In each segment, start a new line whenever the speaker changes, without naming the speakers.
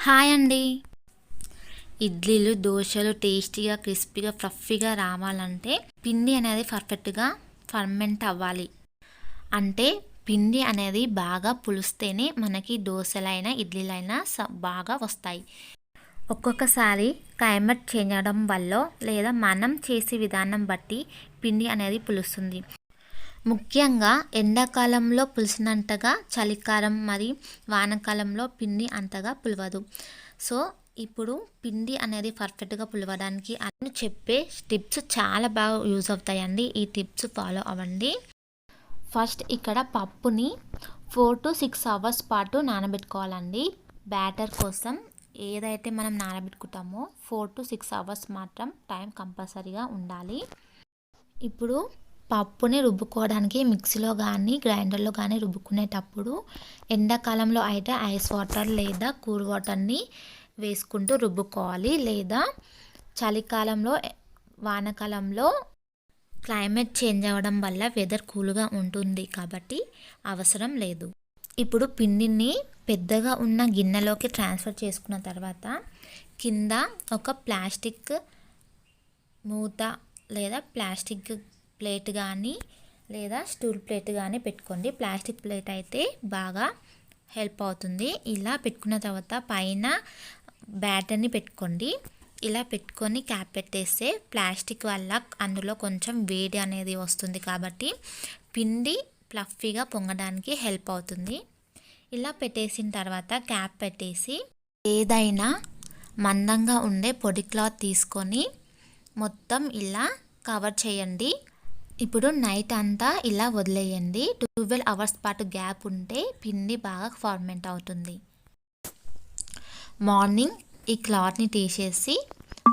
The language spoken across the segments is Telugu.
హాయ్ అండి. ఇడ్లీలు, దోశలు టేస్టీగా, క్రిస్పీగా, ఫ్లఫీగా రావాలంటే పిండి అనేది పర్ఫెక్ట్గా ఫర్మెంట్ అవ్వాలి. అంటే పిండి అనేది బాగా పులిస్తేనే మనకి దోశలైనా ఇడ్లీలైనా బాగా వస్తాయి. ఒక్కొక్కసారి క్లైమేట్ చేంజ్ అవ్వడం వల్ల లేదా మనం చేసే విధానం బట్టి పిండి అనేది పులుస్తుంది. ముఖ్యంగా ఎండాకాలంలో పులిసినంతగా చలికాలం మరి వానాకాలంలో పిండి అంతగా పులవదు. సో ఇప్పుడు పిండి అనేది పర్ఫెక్ట్గా పులవడానికి అని చెప్పే టిప్స్ చాలా బాగా యూజ్ అవుతాయండి. ఈ టిప్స్ ఫాలో అవ్వండి. ఫస్ట్ ఇక్కడ పప్పుని 4 to 6 అవర్స్ పాటు నానబెట్టుకోవాలండి. బ్యాటర్ కోసం ఏదైతే మనం నానబెట్టుకుంటామో 4 to 6 అవర్స్ మాత్రం టైం కంపల్సరీగా ఉండాలి. ఇప్పుడు పప్పుని రుబ్బుకోవడానికి మిక్సీలో కానీ గ్రైండర్లో కానీ రుబ్బుకునేటప్పుడు ఎండాకాలంలో అయితే ఐస్ వాటర్ లేదా కూల్ వాటర్ని వేసుకుంటూ రుబ్బుకోవాలి. లేదా చలికాలంలో వానాకాలంలో క్లైమేట్ చేంజ్ అవ్వడం వల్ల వెదర్ కూల్గా ఉంటుంది కాబట్టి అవసరం లేదు. ఇప్పుడు పిండిని పెద్దగా ఉన్న గిన్నెలోకి ట్రాన్స్ఫర్ చేసుకున్న తర్వాత కింద ఒక ప్లాస్టిక్ మూత లేదా ప్లాస్టిక్ ప్లేట్ కానీ లేదా స్టూల్ ప్లేట్ కానీ పెట్టుకోండి. ప్లాస్టిక్ ప్లేట్ అయితే బాగా హెల్ప్ అవుతుంది. ఇలా పెట్టుకున్న తర్వాత పైన బ్యాటర్ని పెట్టుకోండి. ఇలా పెట్టుకొని క్యాప్ పెట్టేస్తే ప్లాస్టిక్ వల్ల అందులో కొంచెం వేడి అనేది వస్తుంది కాబట్టి పిండి ఫ్లఫీగా పొంగడానికి హెల్ప్ అవుతుంది. ఇలా పెట్టేసిన తర్వాత క్యాప్ పెట్టేసి ఏదైనా మందంగా ఉండే పొడి క్లాత్ తీసుకొని మొత్తం ఇలా కవర్ చేయండి. ఇప్పుడు నైట్ అంతా ఇలా వదిలేయండి. 12 అవర్స్ పాటు గ్యాప్ ఉంటే పిండి బాగా ఫార్మెంట్ అవుతుంది. మార్నింగ్ ఈ క్లాత్ని తీసేసి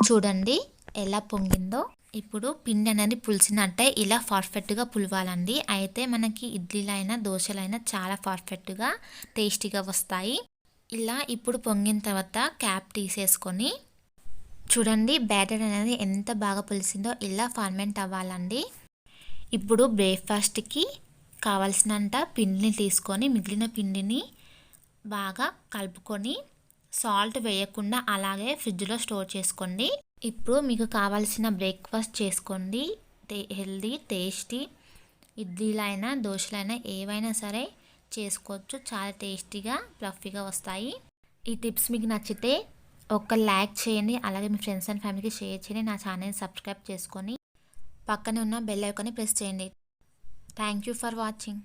చూడండి ఎలా పొంగిందో. ఇప్పుడు పిండి అనేది పులిసినట్టే ఇలా పర్ఫెక్ట్గా పులవాలండి. అయితే మనకి ఇడ్లీలైనా దోశలైనా చాలా పర్ఫెక్ట్గా టేస్టీగా వస్తాయి. ఇలా ఇప్పుడు పొంగిన తర్వాత క్యాప్ తీసేసుకొని చూడండి బ్యాటర్ అనేది ఎంత బాగా పులిసిందో. ఇలా ఫర్మెంట్ అవ్వాలండి. ఇప్పుడు బ్రేక్ఫాస్ట్కి కావాల్సినంత పిండిని తీసుకొని మిగిలిన పిండిని బాగా కలుపుకొని సాల్ట్ వేయకుండా అలాగే ఫ్రిడ్జ్లో స్టోర్ చేసుకోండి. ఇప్పుడు మీకు కావాల్సిన బ్రేక్ఫాస్ట్ చేసుకోండి. హెల్దీ టేస్టీ ఇడ్లీలైనా దోశలైనా ఏవైనా సరే చేసుకోవచ్చు. చాలా టేస్టీగా ఫ్లఫీగా వస్తాయి. ఈ టిప్స్ మీకు నచ్చితే ఒక లైక్ చేయండి. అలాగే మీ ఫ్రెండ్స్ అండ్ ఫ్యామిలీకి షేర్ చేయండి. నా ఛానల్ని సబ్స్క్రైబ్ చేసుకొని పక్కనే ఉన్న బెల్ ఐకాన్ని ప్రెస్ చేయండి. Thank you for watching.